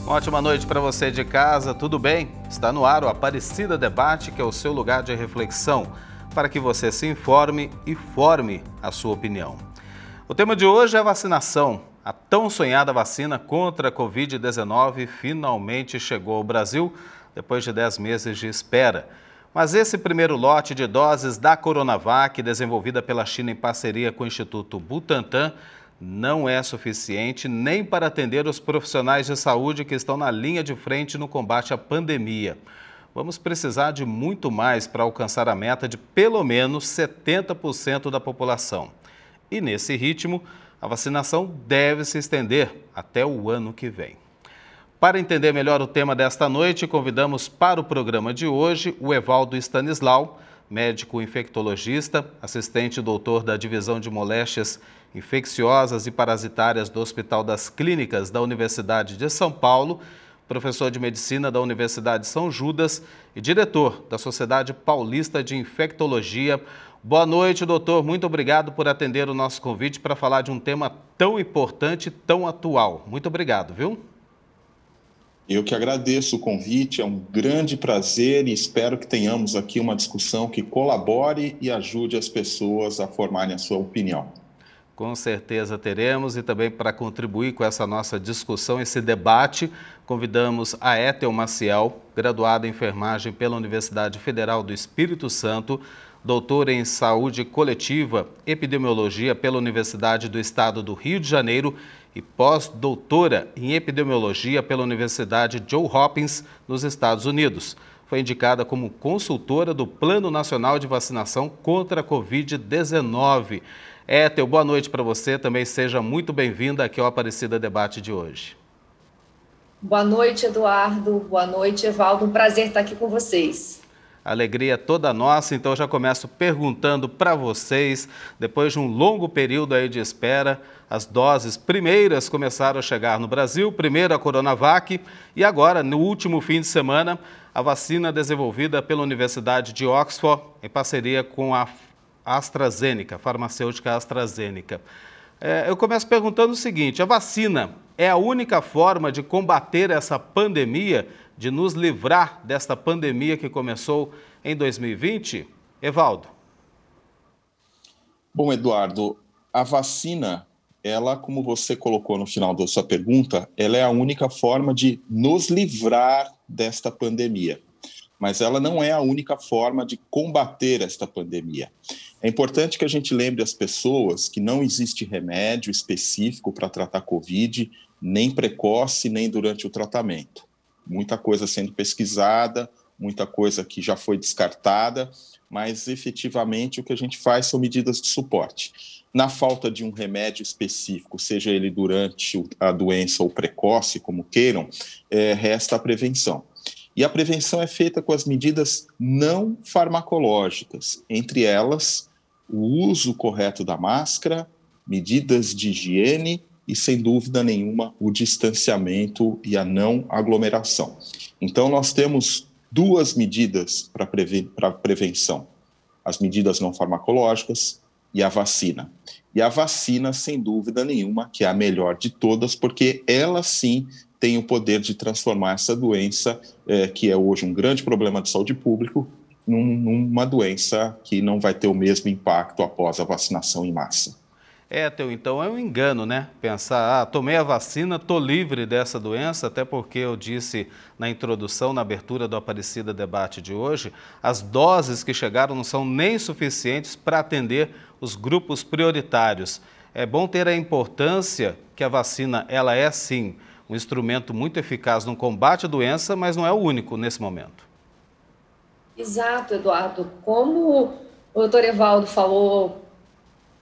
Uma ótima noite para você de casa, tudo bem? Está no ar o Aparecida Debate, que é o seu lugar de reflexão, para que você se informe e forme a sua opinião. O tema de hoje é a vacinação. A tão sonhada vacina contra a Covid-19 finalmente chegou ao Brasil depois de 10 meses de espera. Mas esse primeiro lote de doses da Coronavac, desenvolvida pela China em parceria com o Instituto Butantan, não é suficiente nem para atender os profissionais de saúde que estão na linha de frente no combate à pandemia. Vamos precisar de muito mais para alcançar a meta de pelo menos 70% da população. E nesse ritmo, a vacinação deve se estender até o ano que vem. Para entender melhor o tema desta noite, convidamos para o programa de hoje o Evaldo Stanislau, médico infectologista, assistente doutor da Divisão de Moléstias Infecciosas e Parasitárias do Hospital das Clínicas da Universidade de São Paulo, professor de Medicina da Universidade São Judas e diretor da Sociedade Paulista de Infectologia. Boa noite, doutor. Muito obrigado por atender o nosso convite para falar de um tema tão importante e tão atual. Muito obrigado, viu? Eu que agradeço o convite, é um grande prazer e espero que tenhamos aqui uma discussão que colabore e ajude as pessoas a formarem a sua opinião. Com certeza teremos, e também para contribuir com essa nossa discussão, esse debate, convidamos a Ethel Maciel, graduada em enfermagem pela Universidade Federal do Espírito Santo, doutora em saúde coletiva, epidemiologia pela Universidade do Estado do Rio de Janeiro e pós-doutora em epidemiologia pela Universidade Johns Hopkins, nos Estados Unidos. Foi indicada como consultora do Plano Nacional de Vacinação contra a Covid-19. Ethel, boa noite para você, também seja muito bem-vinda aqui ao Aparecida Debate de hoje. Boa noite, Eduardo, boa noite, Evaldo, um prazer estar aqui com vocês. A alegria é toda nossa, então eu já começo perguntando para vocês, depois de um longo período aí de espera, as doses primeiras começaram a chegar no Brasil, primeiro a Coronavac e agora, no último fim de semana, a vacina desenvolvida pela Universidade de Oxford em parceria com a AstraZeneca, farmacêutica AstraZeneca. Eu começo perguntando o seguinte, a vacina é a única forma de combater essa pandemia, de nos livrar desta pandemia que começou em 2020? Evaldo. Bom, Eduardo, a vacina, ela, como você colocou no final da sua pergunta, ela é a única forma de nos livrar desta pandemia. Mas ela não é a única forma de combater esta pandemia. É importante que a gente lembre as pessoas que não existe remédio específico para tratar Covid, nem precoce, nem durante o tratamento. Muita coisa sendo pesquisada, muita coisa que já foi descartada, mas efetivamente o que a gente faz são medidas de suporte. Na falta de um remédio específico, seja ele durante a doença ou precoce, como queiram, resta a prevenção. E a prevenção é feita com as medidas não farmacológicas, entre elas o uso correto da máscara, medidas de higiene e, sem dúvida nenhuma, o distanciamento e a não aglomeração. Então, nós temos duas medidas para prevenção, as medidas não farmacológicas e a vacina. E a vacina, sem dúvida nenhuma, que é a melhor de todas, porque ela sim tem o poder de transformar essa doença, que é hoje um grande problema de saúde pública, numa doença que não vai ter o mesmo impacto após a vacinação em massa. Então é um engano, né? Pensar, tomei a vacina, estou livre dessa doença, até porque eu disse na introdução, na abertura do Aparecida Debate de hoje, as doses que chegaram não são nem suficientes para atender os grupos prioritários. É bom ter a importância que a vacina, ela é sim, um instrumento muito eficaz no combate à doença, mas não é o único nesse momento. Exato, Eduardo. Como o doutor Evaldo falou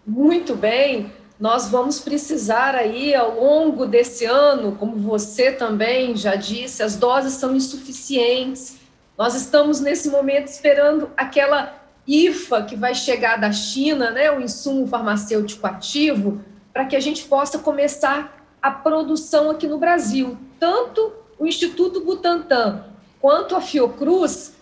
muito bem, nós vamos precisar aí ao longo desse ano, como você também já disse, as doses são insuficientes. Nós estamos nesse momento esperando aquela IFA que vai chegar da China, né, o insumo farmacêutico ativo, para que a gente possa começar a produção aqui no Brasil. Tanto o Instituto Butantan quanto a Fiocruz,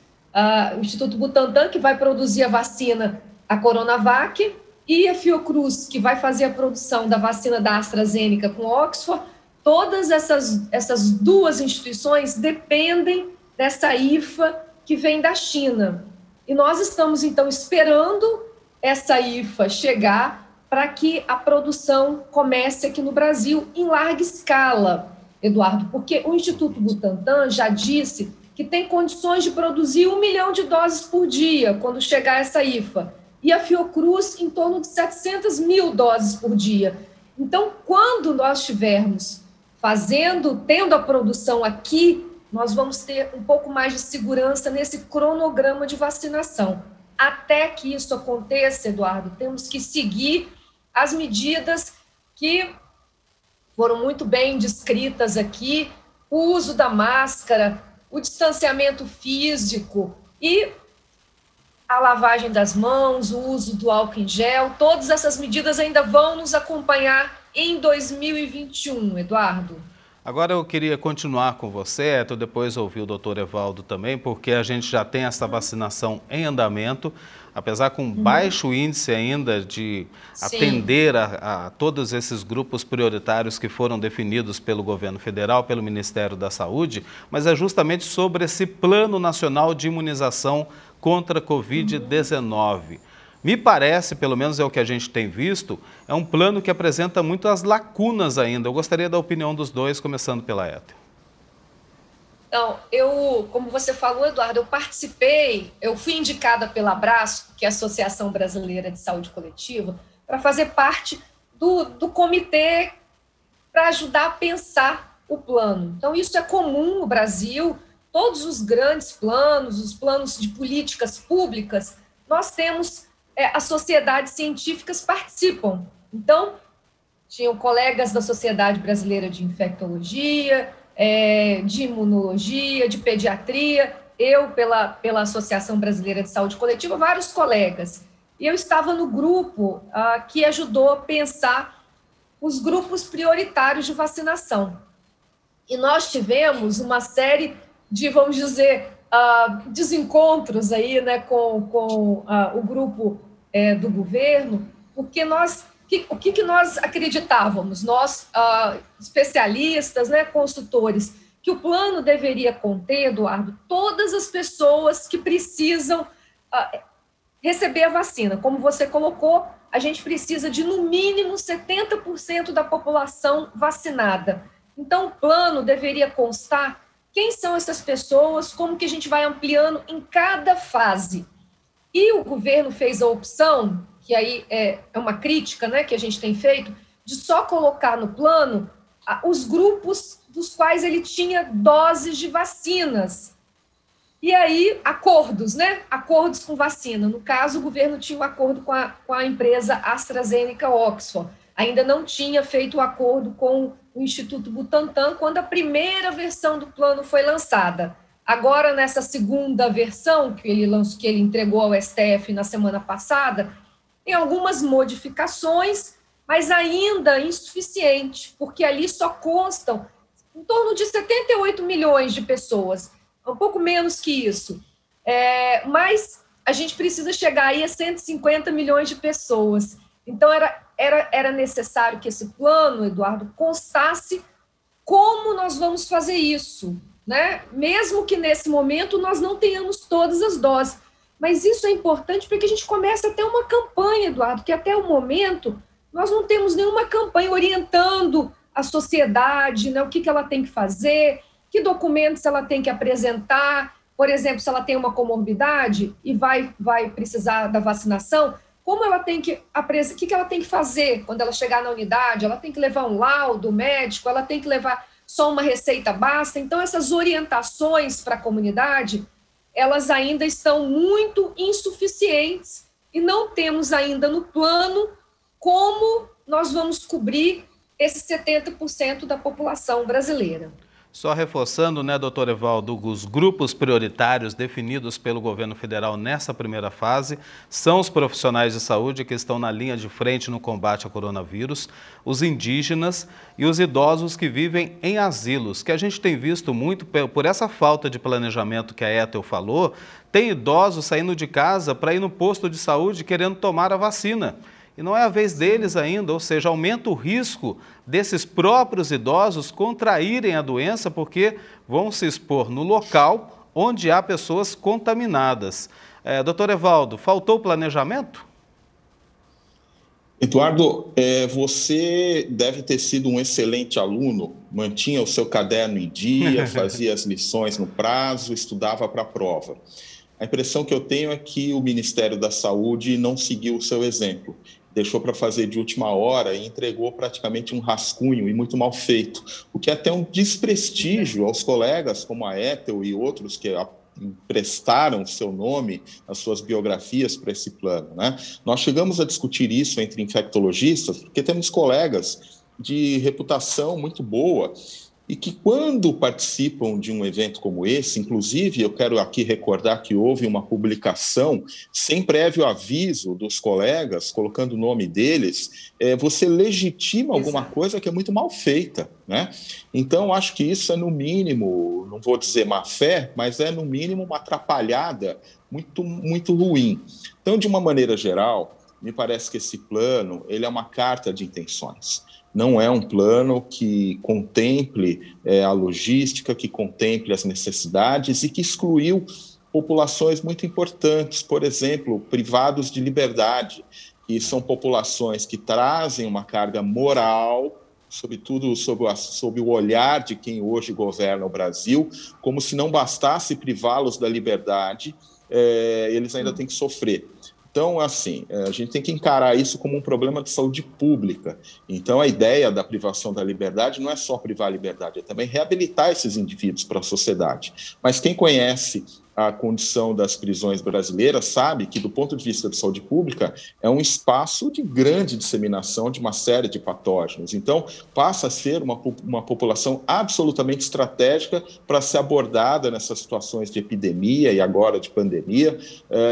o Instituto Butantan, que vai produzir a vacina, a Coronavac, e a Fiocruz, que vai fazer a produção da vacina da AstraZeneca com Oxford, todas essas duas instituições dependem dessa IFA que vem da China. E nós estamos, então, esperando essa IFA chegar para que a produção comece aqui no Brasil em larga escala, Eduardo, porque o Instituto Butantan já disse que tem condições de produzir 1 milhão de doses por dia quando chegar essa IFA, e a Fiocruz em torno de 700 mil doses por dia. Então, quando nós estivermos tendo a produção aqui, nós vamos ter um pouco mais de segurança nesse cronograma de vacinação. Até que isso aconteça, Eduardo, temos que seguir as medidas que foram muito bem descritas aqui, o uso da máscara, o distanciamento físico e a lavagem das mãos, o uso do álcool em gel. Todas essas medidas ainda vão nos acompanhar em 2021, Eduardo. Agora eu queria continuar com você, depois ouvir o doutor Evaldo também, porque a gente já tem essa vacinação em andamento, apesar com baixo índice ainda de atender a todos esses grupos prioritários que foram definidos pelo governo federal, pelo Ministério da Saúde, mas é justamente sobre esse Plano Nacional de Imunização contra a Covid-19. Me parece, pelo menos é o que a gente tem visto, é um plano que apresenta muitas lacunas ainda. Eu gostaria da opinião dos dois, começando pela Etel. Então, como você falou, Eduardo, eu fui indicada pela Abraço, que é a Associação Brasileira de Saúde Coletiva, para fazer parte do comitê para ajudar a pensar o plano. Então, isso é comum no Brasil, todos os grandes planos, os planos de políticas públicas, nós temos... as sociedades científicas participam. Então, tinham colegas da Sociedade Brasileira de Infectologia, de Imunologia, de Pediatria, eu pela Associação Brasileira de Saúde Coletiva, vários colegas. E eu estava no grupo que ajudou a pensar os grupos prioritários de vacinação. E nós tivemos uma série de, vamos dizer, desencontros aí, né, com o grupo do governo, porque o que nós acreditávamos, nós especialistas, né, consultores, que o plano deveria conter, Eduardo, todas as pessoas que precisam receber a vacina. Como você colocou, a gente precisa de, no mínimo, 70% da população vacinada. Então, o plano deveria constar quem são essas pessoas, como que a gente vai ampliando em cada fase. E o governo fez a opção, que aí é uma crítica, né, que a gente tem feito, de só colocar no plano os grupos dos quais ele tinha doses de vacinas. E aí, acordos, né? Acordos com vacina. No caso, o governo tinha um acordo com a empresa AstraZeneca Oxford. Ainda não tinha feito o acordo com o Instituto Butantan quando a primeira versão do plano foi lançada. Agora, nessa segunda versão que ele entregou ao STF na semana passada, tem algumas modificações, mas ainda insuficiente, porque ali só constam em torno de 78 milhões de pessoas, um pouco menos que isso. Mas a gente precisa chegar aí a 150 milhões de pessoas. Então, era necessário que esse plano, Eduardo, constasse como nós vamos fazer isso, né? Mesmo que nesse momento nós não tenhamos todas as doses. Mas isso é importante para que a gente comece a ter uma campanha, Eduardo, que até o momento nós não temos nenhuma campanha orientando a sociedade, né, o que ela tem que fazer, que documentos ela tem que apresentar. Por exemplo, se ela tem uma comorbidade e vai precisar da vacinação, como ela tem que o que ela tem que fazer quando ela chegar na unidade? Ela tem que levar um laudo médico, ela tem que levar só uma receita basta. Então, essas orientações para a comunidade, elas ainda estão muito insuficientes e não temos ainda no plano como nós vamos cobrir esses 70% da população brasileira. Só reforçando, né, doutor Evaldo, os grupos prioritários definidos pelo governo federal nessa primeira fase são os profissionais de saúde que estão na linha de frente no combate ao coronavírus, os indígenas e os idosos que vivem em asilos, que a gente tem visto muito por essa falta de planejamento que a Etel falou, tem idosos saindo de casa para ir no posto de saúde querendo tomar a vacina. e não é a vez deles ainda, ou seja, aumenta o risco desses próprios idosos contraírem a doença porque vão se expor no local onde há pessoas contaminadas. Doutor Evaldo, faltou planejamento? Eduardo, você deve ter sido um excelente aluno, mantinha o seu caderno em dia, fazia as lições no prazo, estudava para a prova. A impressão que eu tenho é que o Ministério da Saúde não seguiu o seu exemplo, deixou para fazer de última hora e entregou praticamente um rascunho e muito mal feito, o que é até um desprestígio aos colegas como a Ethel e outros que emprestaram seu nome, as suas biografias para esse plano, né? Nós chegamos a discutir isso entre infectologistas, porque temos colegas de reputação muito boa e que, quando participam de um evento como esse, inclusive, eu quero aqui recordar que houve uma publicação sem prévio aviso dos colegas, colocando o nome deles, você legitima alguma coisa que é muito mal feita, né? Então, acho que isso é, no mínimo, não vou dizer má fé, mas é, no mínimo, uma atrapalhada muito, muito ruim. Então, de uma maneira geral, me parece que esse plano ele é uma carta de intenções. Não é um plano que contemple a logística, que contemple as necessidades e que excluiu populações muito importantes, por exemplo, privados de liberdade, que são populações que trazem uma carga moral, sobretudo sob o olhar de quem hoje governa o Brasil, como se não bastasse privá-los da liberdade, eles ainda têm que sofrer. Então, assim, a gente tem que encarar isso como um problema de saúde pública. Então, a ideia da privação da liberdade não é só privar a liberdade, é também reabilitar esses indivíduos para a sociedade. Mas quem conhece a condição das prisões brasileiras sabe que, do ponto de vista de saúde pública, é um espaço de grande disseminação de uma série de patógenos. Então, passa a ser uma população absolutamente estratégica para ser abordada nessas situações de epidemia e agora de pandemia,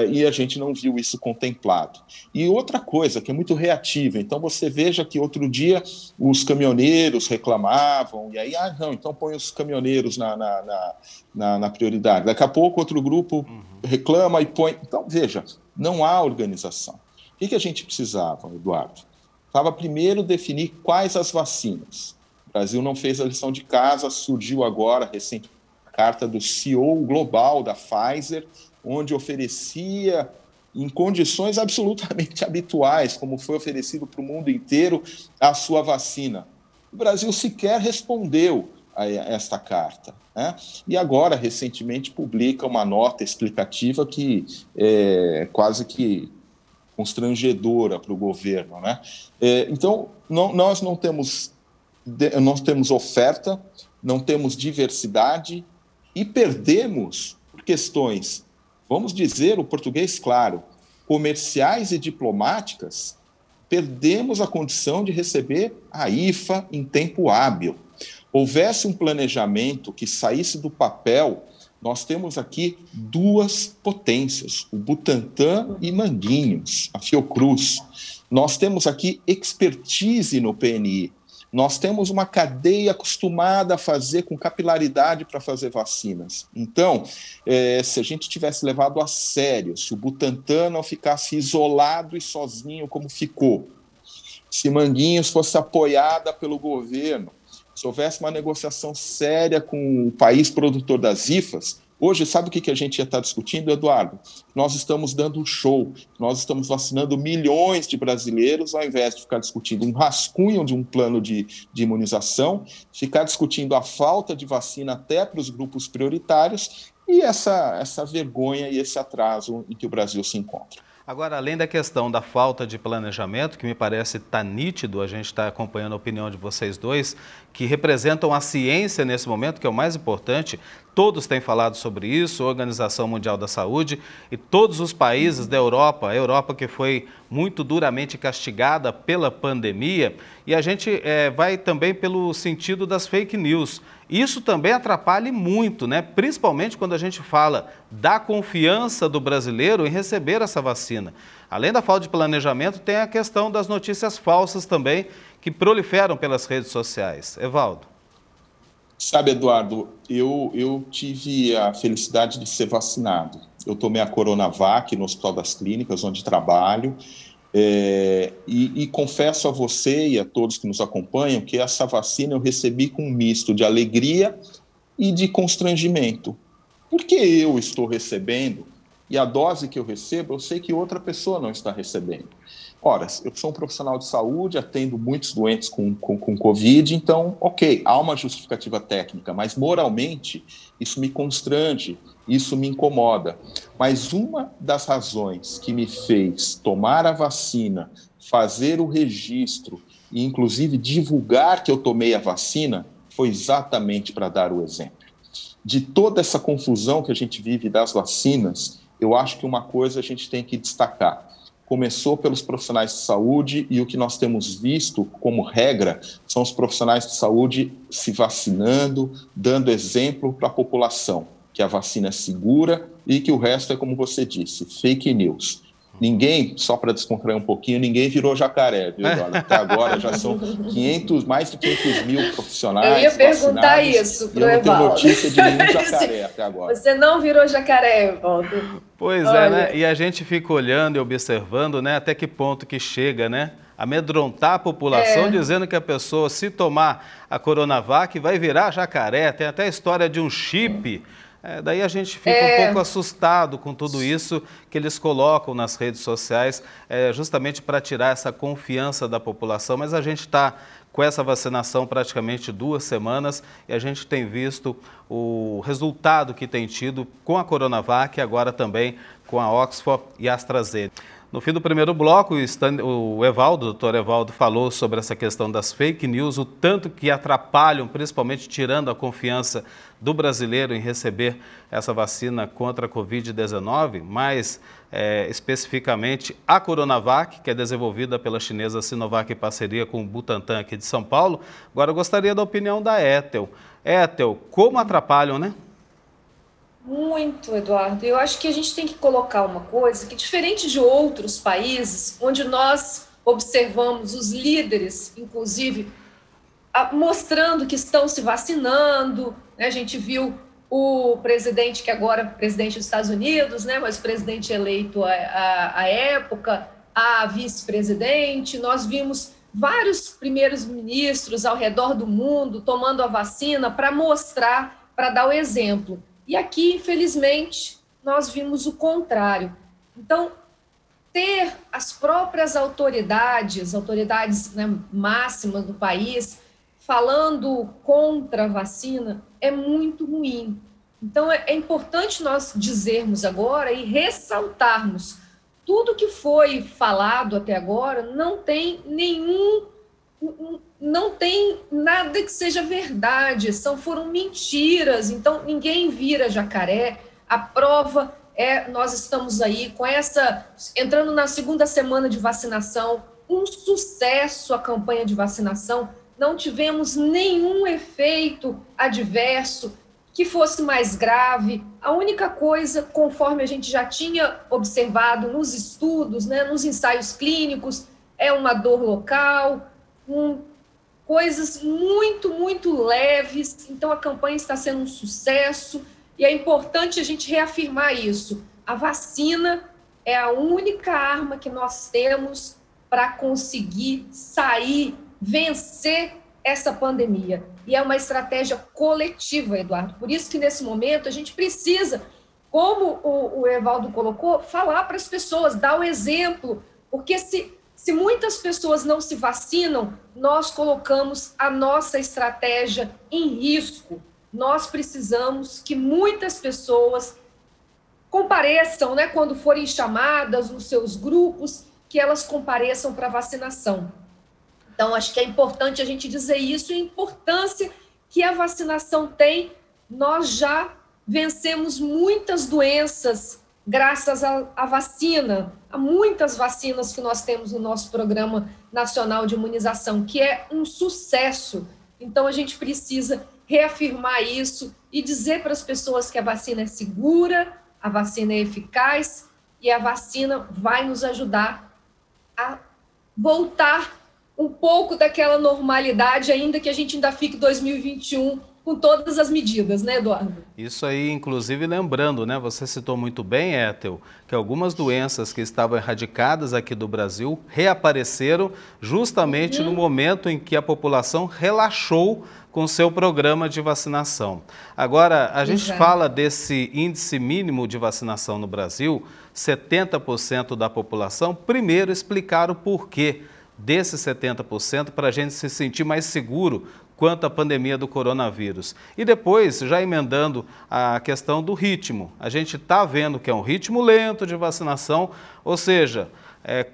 e a gente não viu isso contemplado. E outra coisa que é muito reativa, então você veja que outro dia os caminhoneiros reclamavam, e aí, não, então põe os caminhoneiros na prioridade. Daqui a pouco outro grupo reclama e põe... Então, veja, não há organização. O que a gente precisava, Eduardo? Precisava primeiro definir quais as vacinas. O Brasil não fez a lição de casa, surgiu agora, recente, a carta do CEO global da Pfizer, onde oferecia, em condições absolutamente habituais, como foi oferecido para o mundo inteiro, a sua vacina. O Brasil sequer respondeu a esta carta, né? E agora, recentemente, publica uma nota explicativa que é quase que constrangedora para o governo, né? Então, nós não temos oferta, não temos diversidade e perdemos por questões, vamos dizer o português claro, comerciais e diplomáticas, perdemos a condição de receber a IFA em tempo hábil. Houvesse um planejamento que saísse do papel, nós temos aqui duas potências, o Butantan e Manguinhos, a Fiocruz. Nós temos aqui expertise no PNI. Nós temos uma cadeia acostumada a fazer com capilaridade para fazer vacinas. Então, se a gente tivesse levado a sério, se o Butantan não ficasse isolado e sozinho como ficou, se Manguinhos fosse apoiada pelo governo, se houvesse uma negociação séria com o país produtor das IFAs, hoje, sabe o que a gente ia estar discutindo, Eduardo? Nós estamos dando um show, nós estamos vacinando milhões de brasileiros, ao invés de ficar discutindo um rascunho de um plano de imunização, ficar discutindo a falta de vacina até para os grupos prioritários e essa vergonha e esse atraso em que o Brasil se encontra. Agora, além da questão da falta de planejamento, que me parece estar nítido, a gente está acompanhando a opinião de vocês dois, que representam a ciência nesse momento, que é o mais importante. Todos têm falado sobre isso, a Organização Mundial da Saúde e todos os países da Europa, a Europa que foi muito duramente castigada pela pandemia, e a gente vai também pelo sentido das fake news. Isso também atrapalha muito, né? Principalmente quando a gente fala da confiança do brasileiro em receber essa vacina. Além da falta de planejamento, tem a questão das notícias falsas também, que proliferam pelas redes sociais. Evaldo. Sabe, Eduardo, eu tive a felicidade de ser vacinado. Eu tomei a Coronavac no Hospital das Clínicas, onde trabalho, E confesso a você e a todos que nos acompanham que essa vacina eu recebi com um misto de alegria e de constrangimento. Porque eu estou recebendo, e a dose que eu recebo, eu sei que outra pessoa não está recebendo. Ora, eu sou um profissional de saúde, atendo muitos doentes com Covid, então, ok, há uma justificativa técnica, mas moralmente isso me constrange, isso me incomoda. Mas uma das razões que me fez tomar a vacina, fazer o registro e, inclusive, divulgar que eu tomei a vacina, foi exatamente para dar o exemplo. De toda essa confusão que a gente vive das vacinas, eu acho que uma coisa a gente tem que destacar. Começou pelos profissionais de saúde e o que nós temos visto como regra são os profissionais de saúde se vacinando, dando exemplo para a população, que a vacina é segura e que o resto é, como você disse, fake news. Ninguém, só para descontrair um pouquinho, ninguém virou jacaré, viu, Eduardo? Até agora já são mais de 500 mil profissionais vacinados. Eu ia perguntar vacinados, isso para o Evaldo. Eu não tenho Evaldo. notícia de nenhum jacaré até agora. Você não virou jacaré, Evaldo. Pois é, né? E a gente fica olhando e observando, né, até que ponto que chega, né? Amedrontar a população, dizendo que a pessoa, se tomar a Coronavac, vai virar jacaré. Tem até a história de um chip. Daí a gente fica um pouco assustado com tudo isso que eles colocam nas redes sociais, justamente para tirar essa confiança da população. Mas a gente está com essa vacinação praticamente 2 semanas e a gente tem visto o resultado que tem tido com a Coronavac e agora também com a Oxford e a AstraZeneca. No fim do primeiro bloco, o Evaldo, o doutor Evaldo, falou sobre essa questão das fake news, o tanto que atrapalham, principalmente tirando a confiança do brasileiro em receber essa vacina contra a Covid-19, mais especificamente a Coronavac, que é desenvolvida pela chinesa Sinovac em parceria com o Butantan aqui de São Paulo. Agora eu gostaria da opinião da Ethel. Ethel, como atrapalham, né? Muito, Eduardo. Eu acho que a gente tem que colocar uma coisa que, diferente de outros países, onde nós observamos os líderes, inclusive, mostrando que estão se vacinando, né? A gente viu o presidente, que agora é presidente dos Estados Unidos, né? Mas o presidente eleito à época, a vice-presidente, nós vimos vários primeiros ministros ao redor do mundo tomando a vacina para mostrar, para dar o exemplo. E aqui, infelizmente, nós vimos o contrário. Então, ter as próprias autoridades, né, máximas do país, falando contra a vacina, é muito ruim. Então, é importante nós dizermos agora e ressaltarmos tudo que foi falado até agora não tem nada que seja verdade, foram mentiras, então ninguém vira jacaré. A prova nós estamos aí entrando na 2ª semana de vacinação, um sucesso a campanha de vacinação, não tivemos nenhum efeito adverso que fosse mais grave. A única coisa, conforme a gente já tinha observado nos estudos, né, nos ensaios clínicos, é uma dor local, coisas muito, muito leves. Então, a campanha está sendo um sucesso e é importante a gente reafirmar isso. A vacina é a única arma que nós temos para conseguir vencer essa pandemia. E é uma estratégia coletiva, Eduardo. Por isso que, nesse momento, a gente precisa, como o Evaldo colocou, falar para as pessoas, dar o exemplo, porque se muitas pessoas não se vacinam, nós colocamos a nossa estratégia em risco. Nós precisamos que muitas pessoas compareçam, né, quando forem chamadas nos seus grupos, que elas compareçam para a vacinação. Então, acho que é importante a gente dizer isso e a importância que a vacinação tem. Nós já vencemos muitas doenças graças à vacina, há muitas vacinas que nós temos no nosso Programa Nacional de Imunização, que é um sucesso. Então, a gente precisa reafirmar isso e dizer para as pessoas que a vacina é segura, a vacina é eficaz e a vacina vai nos ajudar a voltar um pouco daquela normalidade, ainda que a gente ainda fique 2021 com todas as medidas, né, Eduardo? Isso aí, inclusive, lembrando, né? Você citou muito bem, Ethel, que algumas doenças que estavam erradicadas aqui do Brasil reapareceram justamente no momento em que a população relaxou com seu programa de vacinação. Agora, a gente fala desse índice mínimo de vacinação no Brasil, 70% da população. Primeiro, explicar o porquê desses 70% para a gente se sentir mais seguro quanto à pandemia do coronavírus. E depois, já emendando a questão do ritmo. A gente está vendo que é um ritmo lento de vacinação, ou seja,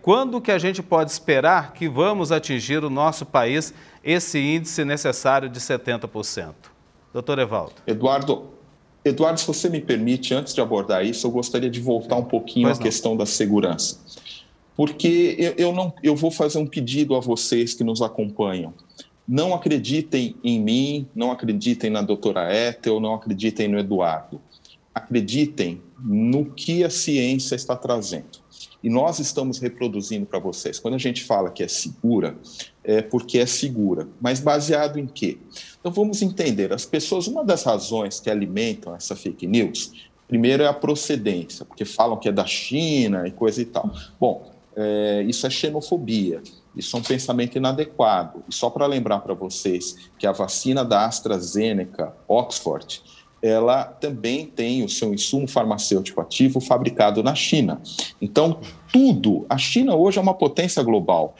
quando que a gente pode esperar que vamos atingir o nosso país esse índice necessário de 70%? Doutor Evaldo. Eduardo, se você me permite, antes de abordar isso, eu gostaria de voltar um pouquinho à questão da segurança. Porque eu vou fazer um pedido a vocês que nos acompanham. Não acreditem em mim, não acreditem na doutora Ethel, não acreditem no Eduardo. Acreditem no que a ciência está trazendo. E nós estamos reproduzindo para vocês. Quando a gente fala que é segura, é porque é segura. Mas baseado em quê? Então vamos entender. As pessoas, uma das razões que alimentam essa fake news, primeiro é a procedência, porque falam que é da China e coisa e tal. Bom, isso é xenofobia. Isso é um pensamento inadequado. E só para lembrar para vocês que a vacina da AstraZeneca, Oxford, ela também tem o seu insumo farmacêutico ativo fabricado na China. Então, a China hoje é uma potência global.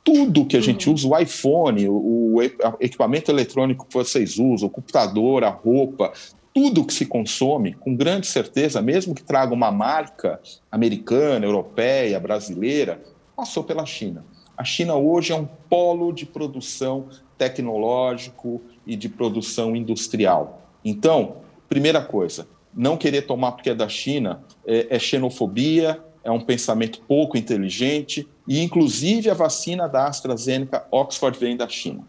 Tudo que a gente usa, o iPhone, o equipamento eletrônico que vocês usam, o computador, a roupa, tudo que se consome, com grande certeza, mesmo que traga uma marca americana, europeia, brasileira, passou pela China. A China hoje é um polo de produção tecnológico e de produção industrial. Então, primeira coisa, não querer tomar porque é da China é xenofobia, é um pensamento pouco inteligente e, inclusive, a vacina da AstraZeneca Oxford vem da China.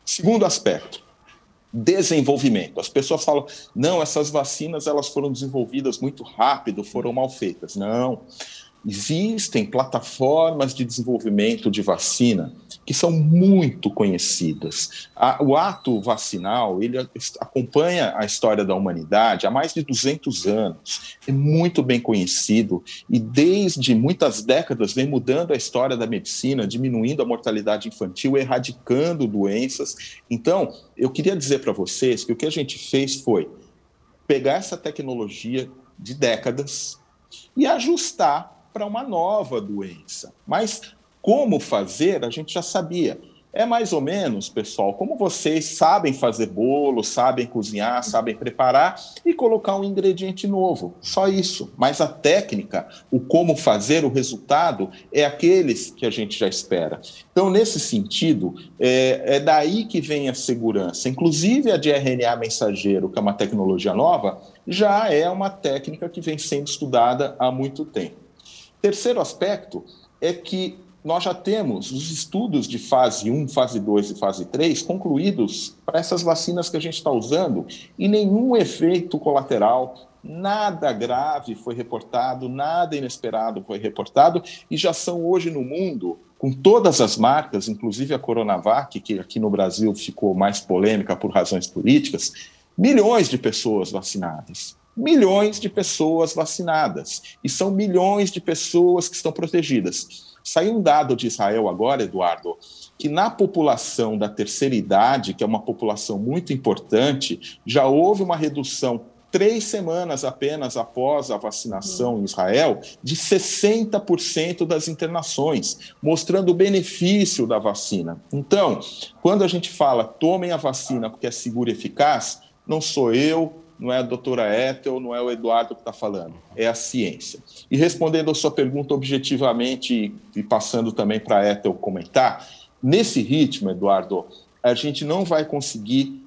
Segundo aspecto, desenvolvimento. As pessoas falam, não, essas vacinas elas foram desenvolvidas muito rápido, foram mal feitas. Não. Existem plataformas de desenvolvimento de vacina que são muito conhecidas. O ato vacinal, ele acompanha a história da humanidade há mais de 200 anos. É muito bem conhecido e desde muitas décadas vem mudando a história da medicina, diminuindo a mortalidade infantil, erradicando doenças. Então, eu queria dizer para vocês que o que a gente fez foi pegar essa tecnologia de décadas e ajustar para uma nova doença. Mas como fazer, a gente já sabia. É mais ou menos, pessoal, como vocês sabem fazer bolo, sabem cozinhar, sabem preparar e colocar um ingrediente novo. Só isso. Mas a técnica, o como fazer, o resultado, é aqueles que a gente já espera. Então, nesse sentido, é daí que vem a segurança. Inclusive, a de RNA mensageiro, que é uma tecnologia nova, já é uma técnica que vem sendo estudada há muito tempo. Terceiro aspecto é que nós já temos os estudos de fase 1, fase 2 e fase 3 concluídos para essas vacinas que a gente está usando e nenhum efeito colateral, nada grave foi reportado, nada inesperado foi reportado e já são hoje no mundo, com todas as marcas, inclusive a Coronavac, que aqui no Brasil ficou mais polêmica por razões políticas, milhões de pessoas vacinadas. Milhões de pessoas vacinadas. E são milhões de pessoas que estão protegidas. Saiu um dado de Israel agora, Eduardo, que na população da terceira idade, que é uma população muito importante, já houve uma redução 3 semanas apenas após a vacinação em Israel, de 60% das internações, mostrando o benefício da vacina. Então, quando a gente fala tomem a vacina porque é segura e eficaz, não sou eu, não é a doutora Ethel, não é o Eduardo que está falando, é a ciência. E respondendo a sua pergunta objetivamente e passando também para a Ethel comentar, nesse ritmo, Eduardo, a gente não vai conseguir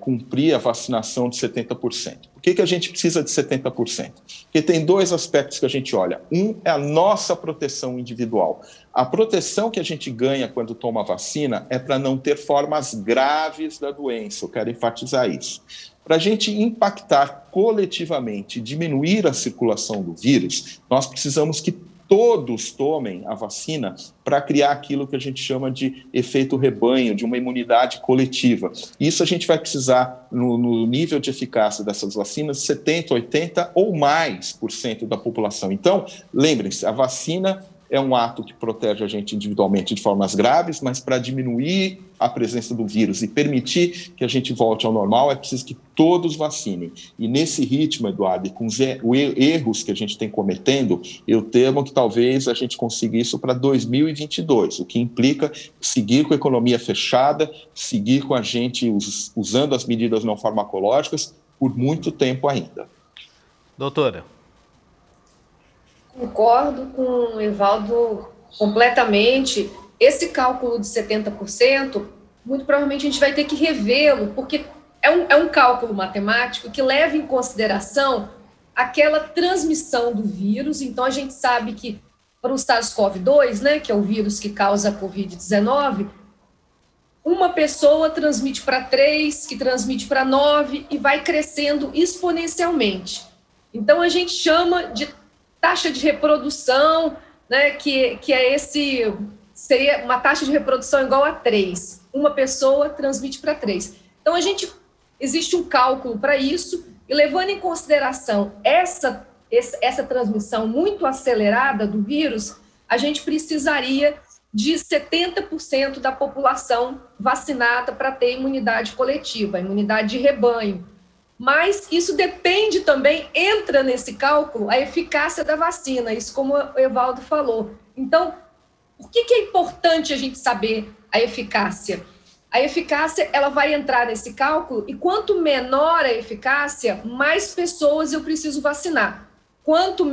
cumprir a vacinação de 70%. Por que a gente precisa de 70%? Porque tem 2 aspectos que a gente olha. Um é a nossa proteção individual. A proteção que a gente ganha quando toma a vacina é para não ter formas graves da doença. Eu quero enfatizar isso. Para a gente impactar coletivamente, diminuir a circulação do vírus, nós precisamos que todos tomem a vacina para criar aquilo que a gente chama de efeito rebanho, de uma imunidade coletiva. Isso a gente vai precisar, no nível de eficácia dessas vacinas, 70%, 80% ou mais por cento da população. Então, lembrem-se, a vacina é um ato que protege a gente individualmente de formas graves, mas para diminuir a presença do vírus e permitir que a gente volte ao normal, é preciso que todos vacinem. E nesse ritmo, Eduardo, e com os erros que a gente tem cometendo, eu temo que talvez a gente consiga isso para 2022, o que implica seguir com a economia fechada, seguir com a gente usando as medidas não farmacológicas por muito tempo ainda. Doutora. Concordo com o Evaldo completamente. Esse cálculo de 70%, muito provavelmente a gente vai ter que revê-lo, porque é um cálculo matemático que leva em consideração aquela transmissão do vírus. Então, a gente sabe que para o SARS-CoV-2, né, que é o vírus que causa a Covid-19, uma pessoa transmite para 3, que transmite para 9 e vai crescendo exponencialmente. Então, a gente chama de taxa de reprodução, né, que seria uma taxa de reprodução igual a 3. Uma pessoa transmite para 3. Então, existe um cálculo para isso, e levando em consideração essa transmissão muito acelerada do vírus, a gente precisaria de 70% da população vacinada para ter imunidade coletiva, imunidade de rebanho. Mas isso depende também, entra nesse cálculo, a eficácia da vacina, isso como o Evaldo falou. Então, por que é importante a gente saber a eficácia? A eficácia, ela vai entrar nesse cálculo, e quanto menor a eficácia, mais pessoas eu preciso vacinar. Quanto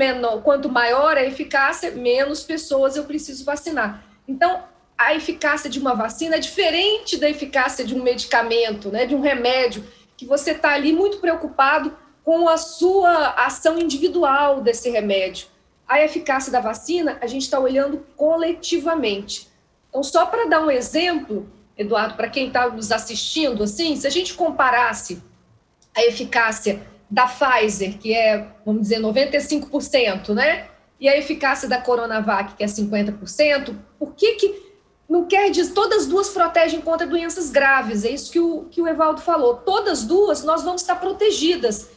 maior a eficácia, menos pessoas eu preciso vacinar. Então, a eficácia de uma vacina é diferente da eficácia de um medicamento, né, de um remédio, que você está ali muito preocupado com a sua ação individual desse remédio. A eficácia da vacina, a gente está olhando coletivamente. Então, só para dar um exemplo, Eduardo, para quem está nos assistindo, assim, se a gente comparasse a eficácia da Pfizer, que é, vamos dizer, 95%, né? E a eficácia da Coronavac, que é 50%, por que não quer dizer, todas as duas protegem contra doenças graves, é isso que o Evaldo falou. Todas duas nós vamos estar protegidos,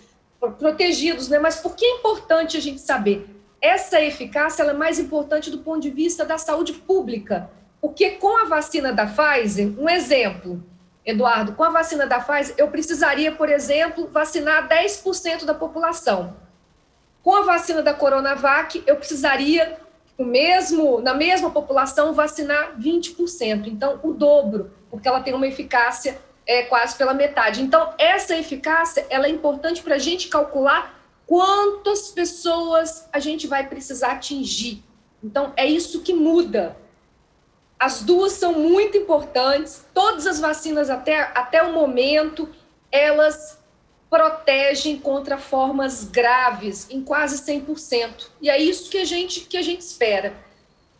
né? Mas por que é importante a gente saber? Essa eficácia ela é mais importante do ponto de vista da saúde pública, porque com a vacina da Pfizer, um exemplo, Eduardo, com a vacina da Pfizer, eu precisaria, por exemplo, vacinar 10% da população. Com a vacina da Coronavac, eu precisaria, na mesma população, vacinar 20%. Então, o dobro, porque ela tem uma eficácia quase pela metade. Então, essa eficácia ela é importante para a gente calcular quantas pessoas a gente vai precisar atingir. Então, é isso que muda. As duas são muito importantes. Todas as vacinas, até o momento, elas protegem contra formas graves em quase 100%. E é isso que a gente espera.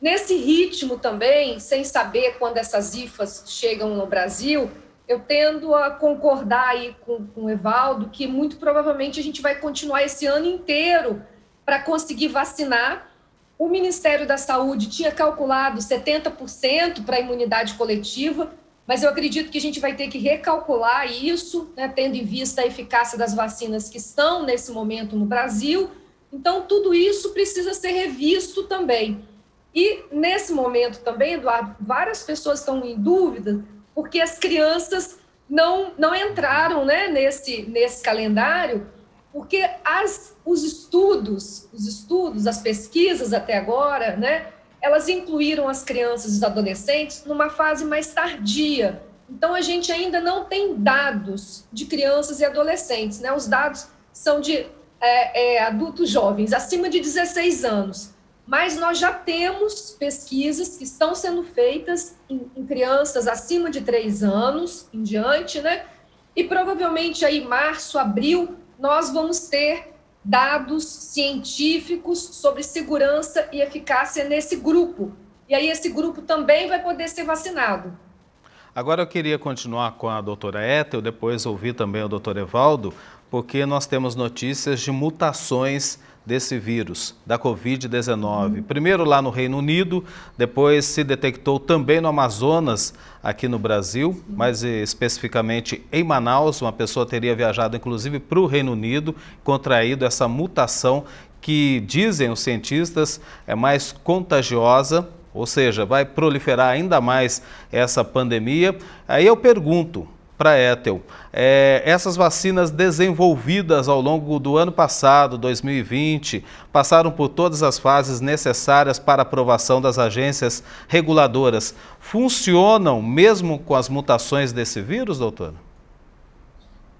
Nesse ritmo também, sem saber quando essas IFAs chegam no Brasil, eu tendo a concordar aí com o Evaldo que muito provavelmente a gente vai continuar esse ano inteiro para conseguir vacinar. O Ministério da Saúde tinha calculado 70% para a imunidade coletiva, mas eu acredito que a gente vai ter que recalcular isso, né, tendo em vista a eficácia das vacinas que estão nesse momento no Brasil. Então, tudo isso precisa ser revisto também. E, nesse momento também, Eduardo, várias pessoas estão em dúvida porque as crianças não entraram, né, nesse calendário, porque os estudos, as pesquisas até agora, né, elas incluíram as crianças e os adolescentes numa fase mais tardia. Então, a gente ainda não tem dados de crianças e adolescentes, né? Os dados são de adultos jovens, acima de 16 anos. Mas nós já temos pesquisas que estão sendo feitas em crianças acima de 3 anos em diante, né? E provavelmente aí março, abril, nós vamos ter dados científicos sobre segurança e eficácia nesse grupo. E aí esse grupo também vai poder ser vacinado. Agora eu queria continuar com a doutora Ethel, depois ouvir também o doutor Evaldo, porque nós temos notícias de mutações desse vírus, da Covid-19. Primeiro lá no Reino Unido, depois se detectou também no Amazonas, aqui no Brasil, mais especificamente em Manaus. Uma pessoa teria viajado inclusive para o Reino Unido, contraído essa mutação que, dizem os cientistas, é mais contagiosa, ou seja, vai proliferar ainda mais essa pandemia. Aí eu pergunto para Ethel, essas vacinas desenvolvidas ao longo do ano passado, 2020, passaram por todas as fases necessárias para aprovação das agências reguladoras. Funcionam mesmo com as mutações desse vírus, doutora?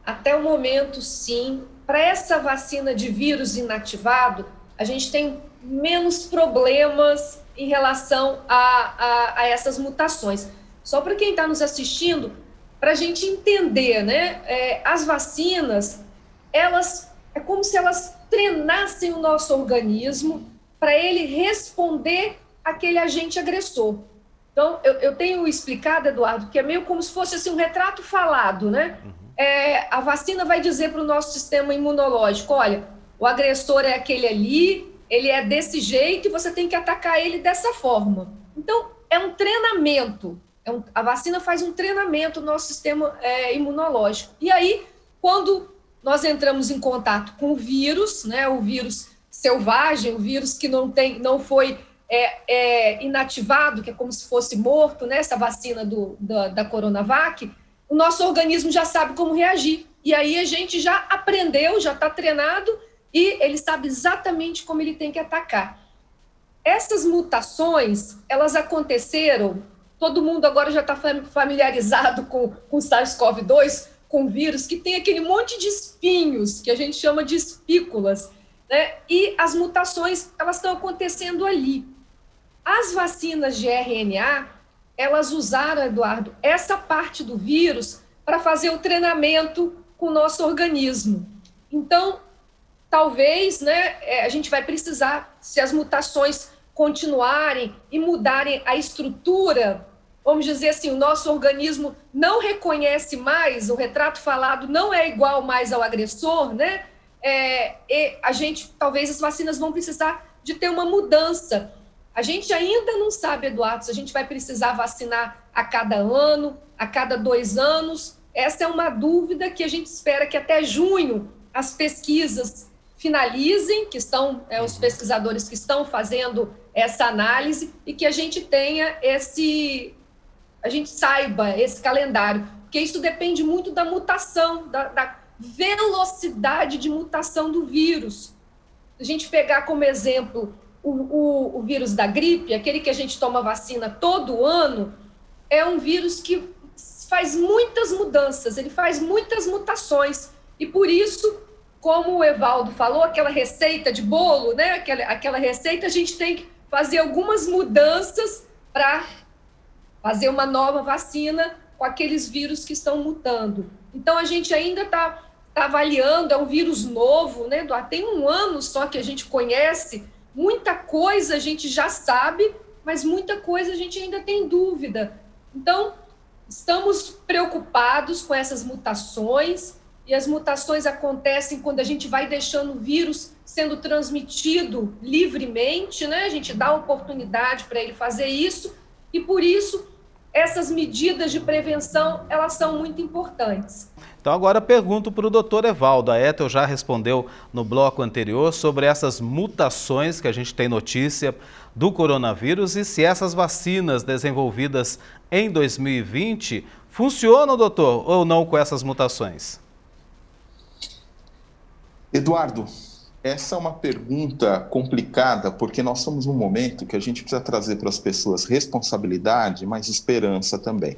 Até o momento, sim. Para essa vacina de vírus inativado, a gente tem menos problemas em relação a essas mutações. Só para quem está nos assistindo, para a gente entender, né? As vacinas, elas é como se elas treinassem o nosso organismo para ele responder àquele agente agressor. Então, eu tenho explicado, Eduardo, que é meio como se fosse assim, um retrato falado, né? A vacina vai dizer para o nosso sistema imunológico, olha, o agressor é aquele ali, ele é desse jeito e você tem que atacar ele dessa forma. Então, é um treinamento. A vacina faz um treinamento no nosso sistema imunológico. E aí, quando nós entramos em contato com o vírus, né, o vírus selvagem, o vírus que não foi inativado, que é como se fosse morto, né, essa vacina da Coronavac, o nosso organismo já sabe como reagir. E aí a gente já aprendeu, já está treinado e ele sabe exatamente como ele tem que atacar. Essas mutações, elas aconteceram. Todo mundo agora já está familiarizado com o SARS-CoV-2, com o vírus, que tem aquele monte de espinhos, que a gente chama de espículas, né? E as mutações, elas estão acontecendo ali. As vacinas de RNA, elas usaram, Eduardo, essa parte do vírus para fazer o treinamento com o nosso organismo. Então, talvez, né, a gente vai precisar, se as mutações continuarem e mudarem a estrutura, vamos dizer assim, o nosso organismo não reconhece mais, o retrato falado não é igual mais ao agressor, né? E a gente, talvez as vacinas vão precisar de ter uma mudança. A gente ainda não sabe, Eduardo, se a gente vai precisar vacinar a cada ano, a cada 2 anos. Essa é uma dúvida que a gente espera que até junho as pesquisas finalizem, que estão os pesquisadores que estão fazendo essa análise e que a gente tenha a gente saiba esse calendário, porque isso depende muito da mutação, da velocidade de mutação do vírus. Se a gente pegar como exemplo o vírus da gripe, aquele que a gente toma vacina todo ano, é um vírus que faz muitas mudanças, ele faz muitas mutações, e por isso, como o Evaldo falou, aquela receita de bolo, né? Aquela receita, a gente tem que fazer algumas mudanças para fazer uma nova vacina com aqueles vírus que estão mutando. Então, a gente ainda está avaliando, é um vírus novo, né, Eduardo? Tem 1 ano só que a gente conhece, muita coisa a gente já sabe, mas muita coisa a gente ainda tem dúvida. Então, estamos preocupados com essas mutações, e as mutações acontecem quando a gente vai deixando o vírus sendo transmitido livremente, né? A gente dá oportunidade para ele fazer isso, e por isso essas medidas de prevenção, elas são muito importantes. Então agora pergunto para o doutor Evaldo. A Ethel já respondeu no bloco anterior sobre essas mutações que a gente tem notícia do coronavírus e se essas vacinas desenvolvidas em 2020 funcionam, doutor, ou não com essas mutações? Eduardo, essa é uma pergunta complicada porque nós estamos num momento que a gente precisa trazer para as pessoas responsabilidade, mas esperança também.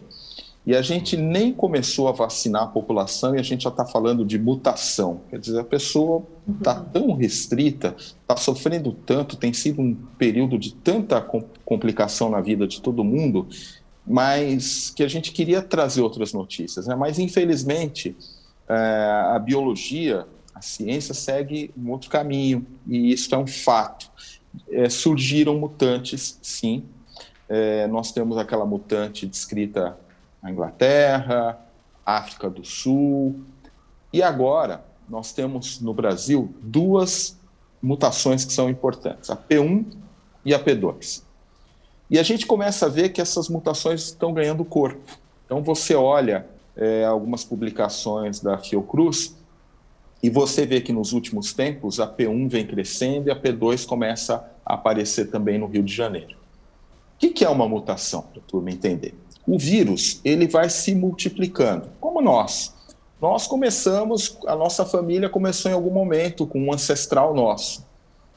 E a gente nem começou a vacinar a população e a gente já está falando de mutação. Quer dizer, a pessoa está tão restrita, está sofrendo tanto, tem sido um período de tanta complicação na vida de todo mundo, mas que a gente queria trazer outras notícias, né? Mas, infelizmente, a biologia, a ciência segue um outro caminho, e isso é um fato. Surgiram mutantes, sim. Nós temos aquela mutante descrita na Inglaterra, África do Sul, e agora nós temos no Brasil 2 mutações que são importantes, a P1 e a P2. E a gente começa a ver que essas mutações estão ganhando corpo. Então você olha algumas publicações da Fiocruz e você vê que nos últimos tempos a P1 vem crescendo e a P2 começa a aparecer também no Rio de Janeiro. O que é uma mutação, para a turma entender? O vírus, ele vai se multiplicando, como nós. Nós começamos, a nossa família começou em algum momento com um ancestral nosso.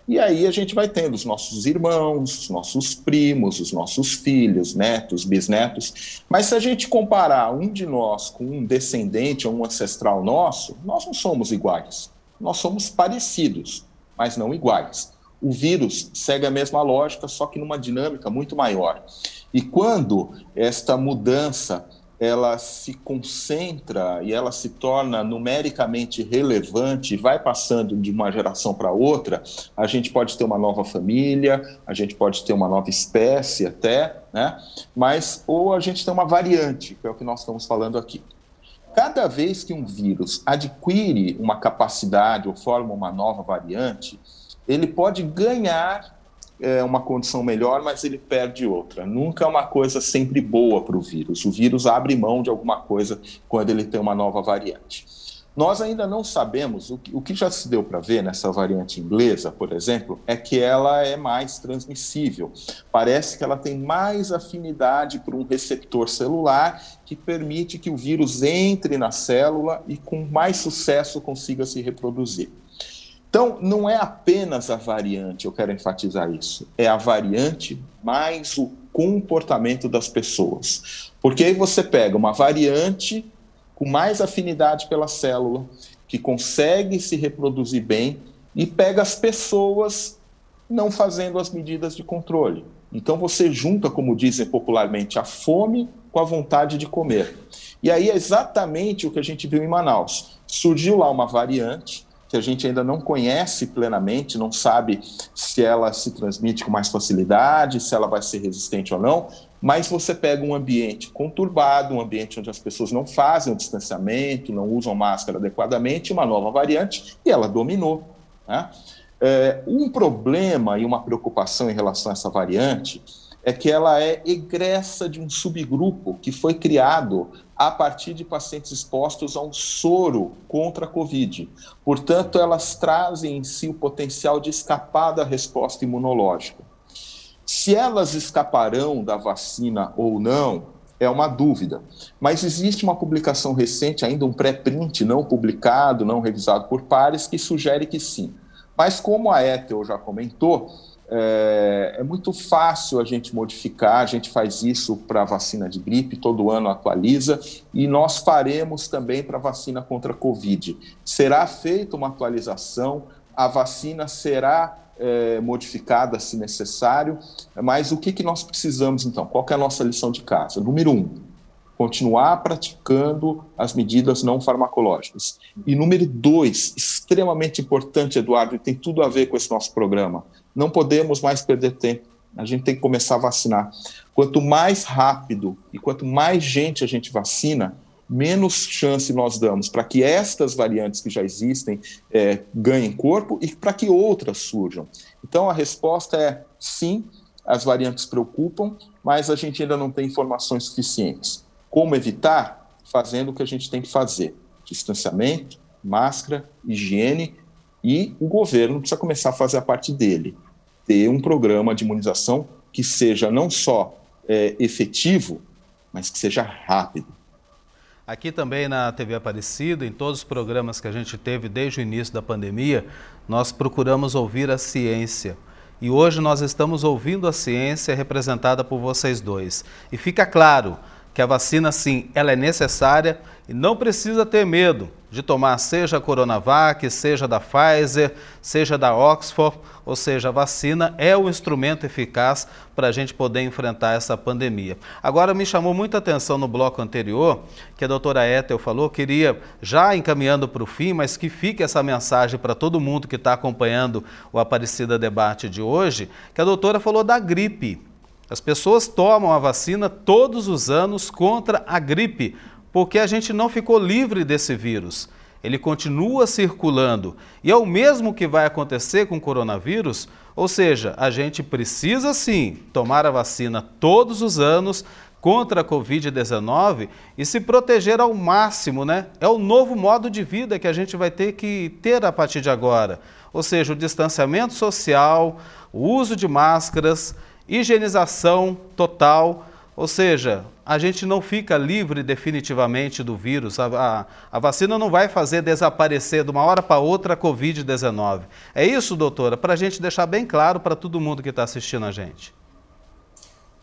E aí a gente vai tendo os nossos irmãos, os nossos primos, os nossos filhos, netos, bisnetos. Mas se a gente comparar um de nós com um descendente ou um ancestral nosso, nós não somos iguais. Nós somos parecidos, mas não iguais. O vírus segue a mesma lógica, só que numa dinâmica muito maior. E quando esta mudança ela se concentra e ela se torna numericamente relevante e vai passando de uma geração para outra, a gente pode ter uma nova família, a gente pode ter uma nova espécie até, né? Mas, ou a gente tem uma variante, que é o que nós estamos falando aqui. Cada vez que um vírus adquire uma capacidade ou forma uma nova variante, ele pode ganhar uma condição melhor, mas ele perde outra. Nunca é uma coisa sempre boa para o vírus. O vírus abre mão de alguma coisa quando ele tem uma nova variante. Nós ainda não sabemos, o que já se deu para ver nessa variante inglesa, por exemplo, é que ela é mais transmissível. Parece que ela tem mais afinidade por um receptor celular que permite que o vírus entre na célula e com mais sucesso consiga se reproduzir. Então, não é apenas a variante, eu quero enfatizar isso, é a variante mais o comportamento das pessoas. Porque aí você pega uma variante com mais afinidade pela célula, que consegue se reproduzir bem, e pega as pessoas não fazendo as medidas de controle. Então você junta, como dizem popularmente, a fome com a vontade de comer. E aí é exatamente o que a gente viu em Manaus. Surgiu lá uma variante, que a gente ainda não conhece plenamente, não sabe se ela se transmite com mais facilidade, se ela vai ser resistente ou não, mas você pega um ambiente conturbado, um ambiente onde as pessoas não fazem o distanciamento, não usam máscara adequadamente, uma nova variante, e ela dominou, né? Um problema e uma preocupação em relação a essa variante é que ela é egressa de um subgrupo que foi criado a partir de pacientes expostos a um soro contra a Covid. Portanto, elas trazem em si o potencial de escapar da resposta imunológica. Se elas escaparão da vacina ou não, é uma dúvida. Mas existe uma publicação recente, ainda um pré-print não publicado, não revisado por pares, que sugere que sim. Mas como a Ethel já comentou, é muito fácil a gente modificar, a gente faz isso para a vacina de gripe, todo ano atualiza, e nós faremos também para a vacina contra a Covid. Será feita uma atualização, a vacina será modificada se necessário, mas o que nós precisamos então? Qual que é a nossa lição de casa? Número 1, continuar praticando as medidas não farmacológicas. E número 2, extremamente importante, Eduardo, e tem tudo a ver com esse nosso programa, não podemos mais perder tempo, a gente tem que começar a vacinar. Quanto mais rápido e quanto mais gente a gente vacina, menos chance nós damos para que estas variantes que já existem ganhem corpo e para que outras surjam. Então a resposta é sim, as variantes preocupam, mas a gente ainda não tem informações suficientes. Como evitar? Fazendo o que a gente tem que fazer. Distanciamento, máscara, higiene, e o governo precisa começar a fazer a parte dele. Ter um programa de imunização que seja não só efetivo, mas que seja rápido. Aqui também na TV Aparecida, em todos os programas que a gente teve desde o início da pandemia, nós procuramos ouvir a ciência. E hoje nós estamos ouvindo a ciência representada por vocês dois. E fica claro que a vacina, sim, ela é necessária e não precisa ter medo de tomar, seja a Coronavac, seja da Pfizer, seja da Oxford, ou seja, a vacina é o instrumento eficaz para a gente poder enfrentar essa pandemia. Agora, me chamou muita atenção no bloco anterior, que a doutora Ethel falou, queria, já encaminhando para o fim, mas que fique essa mensagem para todo mundo que está acompanhando o Aparecida Debate de hoje, que a doutora falou da gripe. As pessoas tomam a vacina todos os anos contra a gripe, porque a gente não ficou livre desse vírus. ele continua circulando e é o mesmo que vai acontecer com o coronavírus? Ou seja, a gente precisa sim tomar a vacina todos os anos contra a Covid-19 e se proteger ao máximo, né? É o novo modo de vida que a gente vai ter que ter a partir de agora. Ou seja, o distanciamento social, o uso de máscaras, higienização total. Ou seja, a gente não fica livre definitivamente do vírus. A vacina não vai fazer desaparecer de uma hora para outra a Covid-19. É isso, doutora? Para a gente deixar bem claro para todo mundo que está assistindo a gente.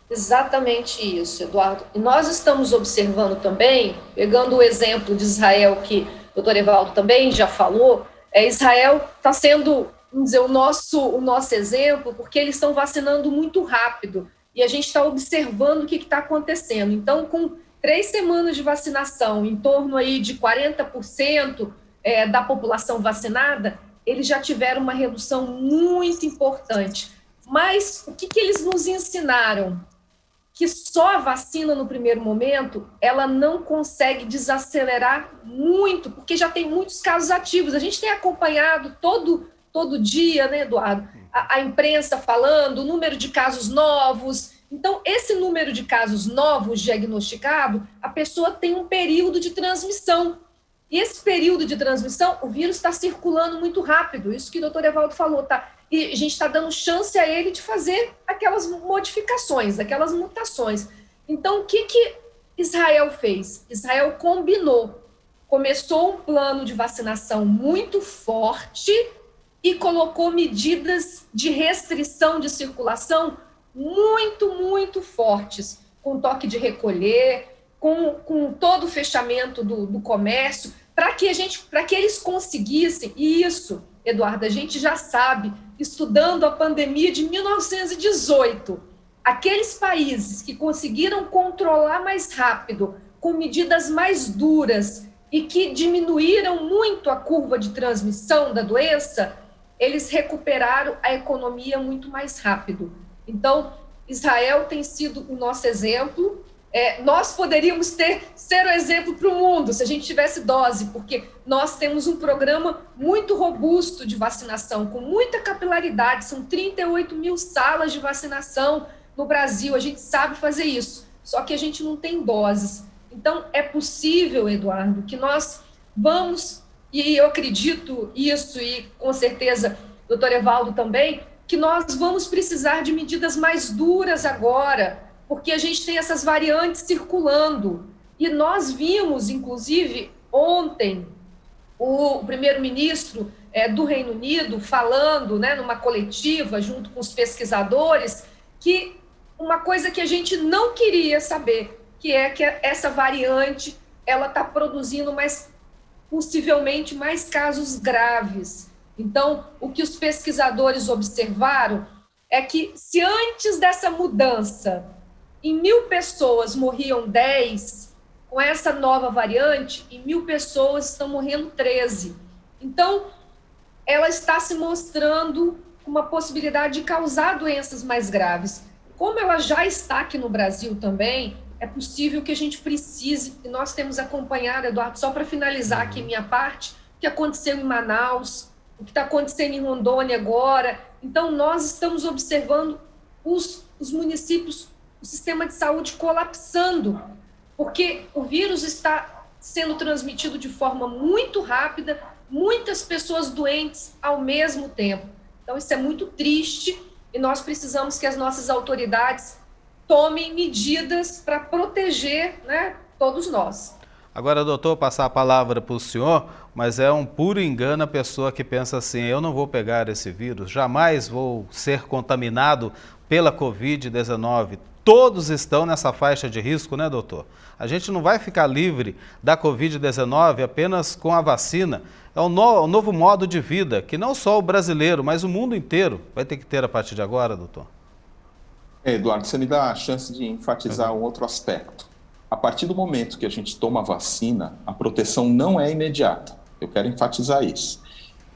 Exatamente isso, Eduardo. E nós estamos observando também, pegando o exemplo de Israel, que o doutor Evaldo também já falou, Israel está sendo, vamos dizer, o nosso exemplo, porque eles estão vacinando muito rápido. E a gente está observando o que está acontecendo. Então, com 3 semanas de vacinação, em torno aí de 40% da população vacinada, eles já tiveram uma redução muito importante. Mas o que eles nos ensinaram? Que só a vacina, no primeiro momento, ela não consegue desacelerar muito, porque já tem muitos casos ativos. A gente tem acompanhado todo dia, né, Eduardo? A imprensa falando, o número de casos novos. Então, esse número de casos novos diagnosticados, a pessoa tem um período de transmissão. E esse período de transmissão, o vírus está circulando muito rápido. Isso que o doutor Evaldo falou, tá? E a gente está dando chance a ele de fazer aquelas modificações, aquelas mutações. Então, o que Israel fez? Israel começou um plano de vacinação muito forte e colocou medidas de restrição de circulação muito fortes, com toque de recolher, com todo o fechamento do comércio, para que eles conseguissem, e isso, Eduardo, a gente já sabe, estudando a pandemia de 1918, aqueles países que conseguiram controlar mais rápido, com medidas mais duras e que diminuíram muito a curva de transmissão da doença, eles recuperaram a economia muito mais rápido. Então, Israel tem sido o nosso exemplo. Nós poderíamos ser o exemplo para o mundo se a gente tivesse dose, porque nós temos um programa muito robusto de vacinação, com muita capilaridade, são 38 mil salas de vacinação no Brasil, a gente sabe fazer isso, só que a gente não tem doses. Então, é possível, Eduardo, que nós vamos, e eu acredito isso, e com certeza o doutor Evaldo também, que nós vamos precisar de medidas mais duras agora, porque a gente tem essas variantes circulando. E nós vimos, inclusive, ontem, o primeiro-ministro do Reino Unido falando, né, numa coletiva, junto com os pesquisadores, que uma coisa que a gente não queria saber, que é que essa variante ela está produzindo possivelmente mais casos graves. Então, o que os pesquisadores observaram é que se antes dessa mudança, em 1.000 pessoas morriam 10, com essa nova variante, em 1.000 pessoas estão morrendo 13. Então, ela está se mostrando uma possibilidade de causar doenças mais graves. Como ela já está aqui no Brasil também, é possível que a gente precise, e nós temos acompanhado, Eduardo, só para finalizar aqui minha parte, o que aconteceu em Manaus, o que está acontecendo em Rondônia agora. Então, nós estamos observando os municípios, o sistema de saúde colapsando, porque o vírus está sendo transmitido de forma muito rápida, muitas pessoas doentes ao mesmo tempo. Então, isso é muito triste e nós precisamos que as nossas autoridades tomem medidas para proteger, né, todos nós. Agora, doutor, passar a palavra para o senhor, mas é um puro engano a pessoa que pensa assim, eu não vou pegar esse vírus, jamais vou ser contaminado pela Covid-19. Todos estão nessa faixa de risco, né, doutor? A gente não vai ficar livre da Covid-19 apenas com a vacina. É um novo modo de vida, que não só o brasileiro, mas o mundo inteiro vai ter que ter a partir de agora, doutor. Eduardo, você me dá a chance de enfatizar um outro aspecto. A partir do momento que a gente toma a vacina, a proteção não é imediata. Eu quero enfatizar isso.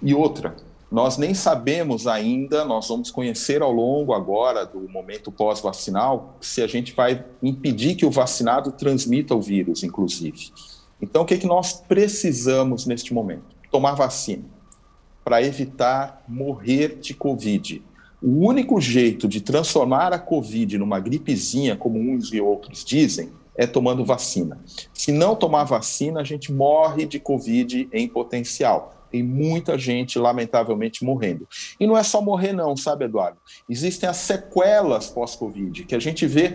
E outra, nós nem sabemos ainda, nós vamos conhecer ao longo agora do momento pós-vacinal, se a gente vai impedir que o vacinado transmita o vírus, inclusive. Então, o que nós precisamos neste momento? Tomar vacina para evitar morrer de Covid. O único jeito de transformar a Covid numa gripezinha, como uns e outros dizem, é tomando vacina. Se não tomar vacina, a gente morre de Covid em potencial. Tem muita gente, lamentavelmente, morrendo. E não é só morrer não, sabe, Eduardo? Existem as sequelas pós-Covid, que a gente vê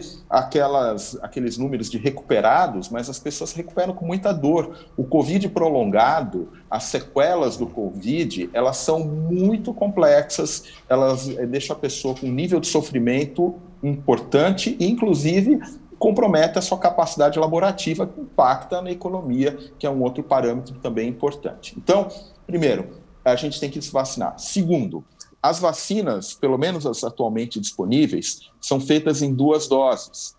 aqueles números de recuperados, mas as pessoas recuperam com muita dor. O Covid prolongado, as sequelas do Covid, elas são muito complexas, elas deixam a pessoa com um nível de sofrimento importante e, inclusive, compromete a sua capacidade laborativa, que impacta na economia, que é um outro parâmetro também importante. Então, primeiro, a gente tem que se vacinar. Segundo, as vacinas, pelo menos as atualmente disponíveis, são feitas em 2 doses.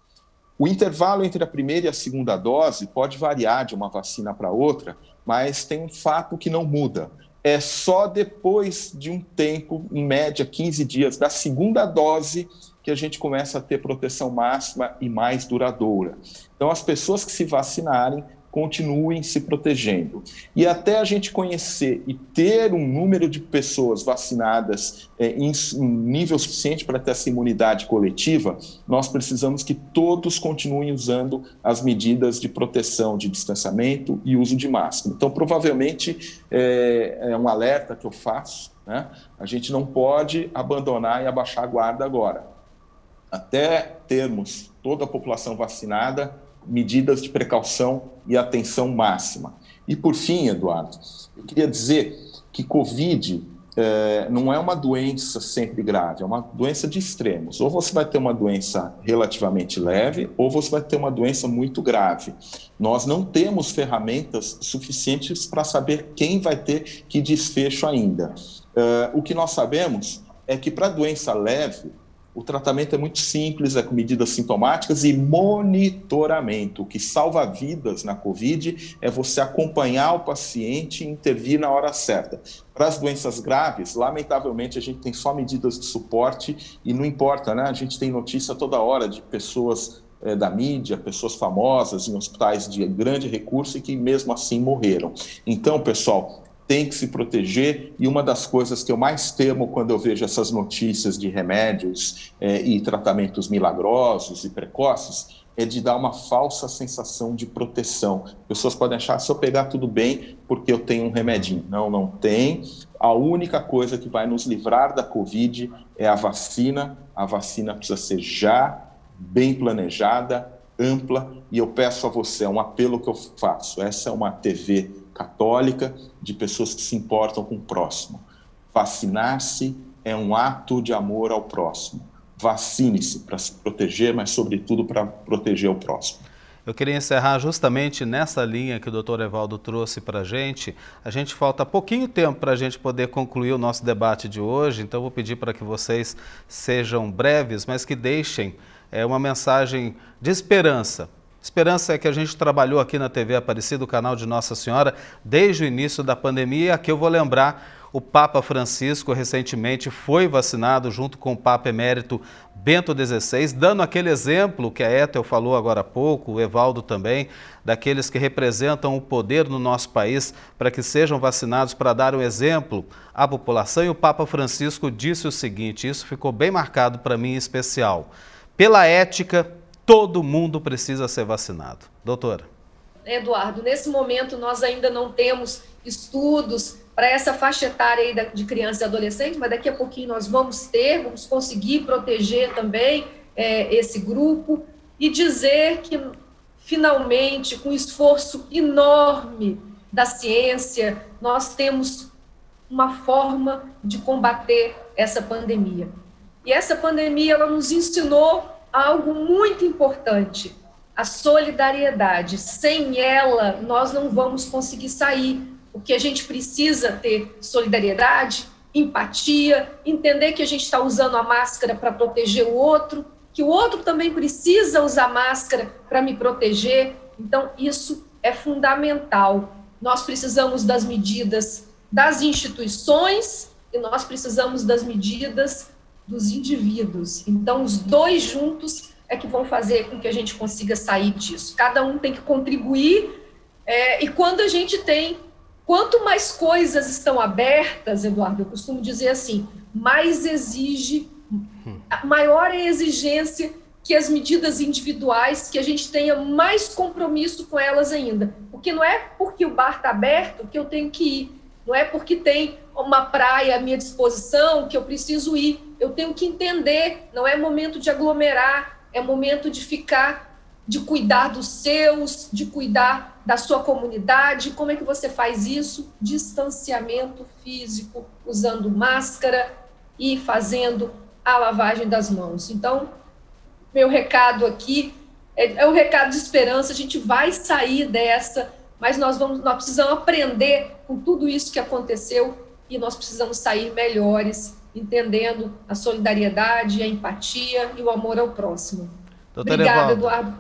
O intervalo entre a primeira e a segunda dose pode variar de uma vacina para outra, mas tem um fato que não muda. É só depois de um tempo, em média 15 dias, da segunda dose, que a gente começa a ter proteção máxima e mais duradoura. Então, as pessoas que se vacinarem, continuem se protegendo. E até a gente conhecer e ter um número de pessoas vacinadas em nível suficiente para ter essa imunidade coletiva, nós precisamos que todos continuem usando as medidas de proteção, de distanciamento e uso de máscara. Então, provavelmente, é um alerta que eu faço, né? A gente não pode abandonar e abaixar a guarda agora. Até termos toda a população vacinada, medidas de precaução e atenção máxima. E, por fim, Eduardo, eu queria dizer que Covid não é uma doença sempre grave, é uma doença de extremos. Ou você vai ter uma doença relativamente leve, ou você vai ter uma doença muito grave. Nós não temos ferramentas suficientes para saber quem vai ter que desfecho ainda. O que nós sabemos é que, para doença leve, o tratamento é muito simples, é com medidas sintomáticas e monitoramento. O que salva vidas na Covid é você acompanhar o paciente e intervir na hora certa. Para as doenças graves, lamentavelmente, a gente tem só medidas de suporte e não importa, né? A gente tem notícia toda hora de pessoas da mídia, pessoas famosas em hospitais de grande recurso e que mesmo assim morreram. Então, pessoal, tem que se proteger, e uma das coisas que eu mais temo quando eu vejo essas notícias de remédios e tratamentos milagrosos e precoces é de dar uma falsa sensação de proteção. Pessoas podem achar, se eu pegar tudo bem porque eu tenho um remedinho. Não, não tem. A única coisa que vai nos livrar da Covid é a vacina. A vacina precisa ser já bem planejada, ampla, e eu peço a você, é um apelo que eu faço. Essa é uma TV católica de pessoas que se importam com o próximo. Vacinar-se é um ato de amor ao próximo. Vacine-se para se proteger, mas sobretudo para proteger o próximo. Eu queria encerrar justamente nessa linha que o Dr. Evaldo trouxe para a gente. A gente falta pouquinho tempo para a gente poder concluir o nosso debate de hoje, então eu vou pedir para que vocês sejam breves, mas que deixem uma mensagem de esperança. Esperança é que a gente trabalhou aqui na TV Aparecida, o canal de Nossa Senhora, desde o início da pandemia. Aqui eu vou lembrar, o Papa Francisco recentemente foi vacinado junto com o Papa Emérito Bento XVI, dando aquele exemplo que a Ethel falou agora há pouco, o Evaldo também, daqueles que representam o poder no nosso país para que sejam vacinados, para dar um exemplo à população. E o Papa Francisco disse o seguinte, isso ficou bem marcado para mim em especial: pela ética, todo mundo precisa ser vacinado. Doutora. Eduardo, nesse momento nós ainda não temos estudos para essa faixa etária aí de crianças e adolescentes, mas daqui a pouquinho nós vamos conseguir proteger também esse grupo e dizer que, finalmente, com esforço enorme da ciência, nós temos uma forma de combater essa pandemia. E essa pandemia, ela nos ensinou algo muito importante, a solidariedade. Sem ela, nós não vamos conseguir sair, porque a gente precisa ter solidariedade, empatia, entender que a gente está usando a máscara para proteger o outro, que o outro também precisa usar máscara para me proteger. Então, isso é fundamental. Nós precisamos das medidas das instituições e nós precisamos das medidas dos indivíduos. Então, os dois juntos é que vão fazer com que a gente consiga sair disso. Cada um tem que contribuir E quando a gente tem, quanto mais coisas estão abertas, Eduardo, eu costumo dizer assim, maior é a exigência que as medidas individuais, que a gente tenha mais compromisso com elas ainda. Porque não é porque o bar está aberto que eu tenho que ir, não é porque tem uma praia à minha disposição que eu preciso ir. Eu tenho que entender, não é momento de aglomerar, é momento de ficar, de cuidar dos seus, de cuidar da sua comunidade. Como é que você faz isso? Distanciamento físico, usando máscara e fazendo a lavagem das mãos. Então, meu recado aqui é um recado de esperança. A gente vai sair dessa, mas nós precisamos aprender com tudo isso que aconteceu e nós precisamos sair melhores, entendendo a solidariedade, a empatia e o amor ao próximo. Obrigada, Eduardo,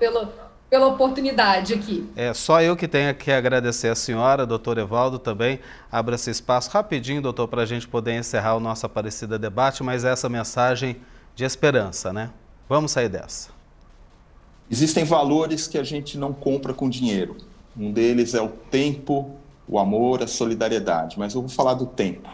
pela oportunidade aqui. É só eu que tenho que agradecer a senhora, doutor Evaldo, também. Abra esse espaço rapidinho, doutor, para a gente poder encerrar o nosso Aparecida Debate, mas essa mensagem de esperança, né? Vamos sair dessa. Existem valores que a gente não compra com dinheiro. Um deles é o tempo, o amor, a solidariedade. Mas eu vou falar do tempo.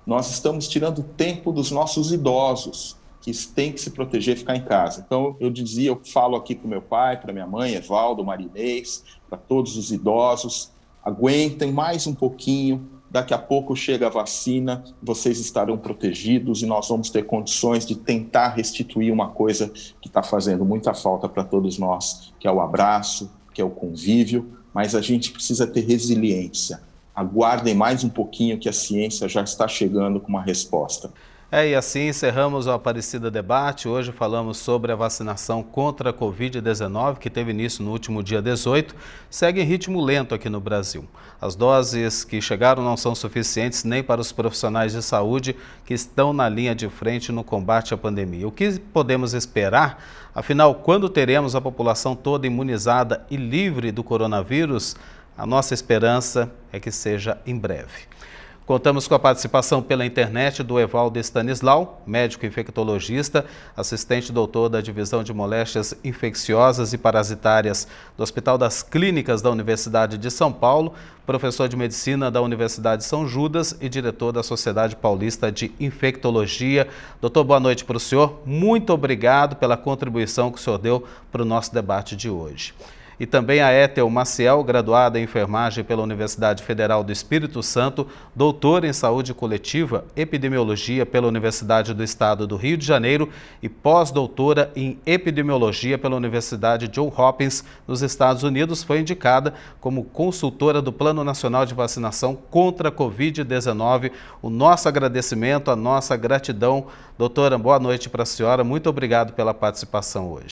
Nós estamos tirando o tempo dos nossos idosos, que têm que se proteger e ficar em casa. Então, eu falo aqui para o meu pai, para minha mãe, Evaldo, Marinês, para todos os idosos, aguentem mais um pouquinho, daqui a pouco chega a vacina, vocês estarão protegidos e nós vamos ter condições de tentar restituir uma coisa que está fazendo muita falta para todos nós, que é o abraço, que é o convívio, mas a gente precisa ter resiliência. Aguardem mais um pouquinho que a ciência já está chegando com uma resposta. E assim encerramos o Aparecida Debate. Hoje falamos sobre a vacinação contra a Covid-19, que teve início no último dia 18, segue em ritmo lento aqui no Brasil. As doses que chegaram não são suficientes nem para os profissionais de saúde que estão na linha de frente no combate à pandemia. O que podemos esperar? Afinal, quando teremos a população toda imunizada e livre do coronavírus? A nossa esperança é que seja em breve. Contamos com a participação pela internet do Evaldo Stanislau, médico infectologista, assistente doutor da Divisão de Moléstias Infecciosas e Parasitárias do Hospital das Clínicas da Universidade de São Paulo, professor de medicina da Universidade de São Judas e diretor da Sociedade Paulista de Infectologia. Doutor, boa noite para o senhor. Muito obrigado pela contribuição que o senhor deu para o nosso debate de hoje. E também a Ethel Maciel, graduada em enfermagem pela Universidade Federal do Espírito Santo, doutora em saúde coletiva, epidemiologia pela Universidade do Estado do Rio de Janeiro e pós-doutora em epidemiologia pela Universidade Johns Hopkins, nos Estados Unidos, foi indicada como consultora do Plano Nacional de Vacinação contra a Covid-19. O nosso agradecimento, a nossa gratidão. Doutora, boa noite para a senhora. Muito obrigado pela participação hoje.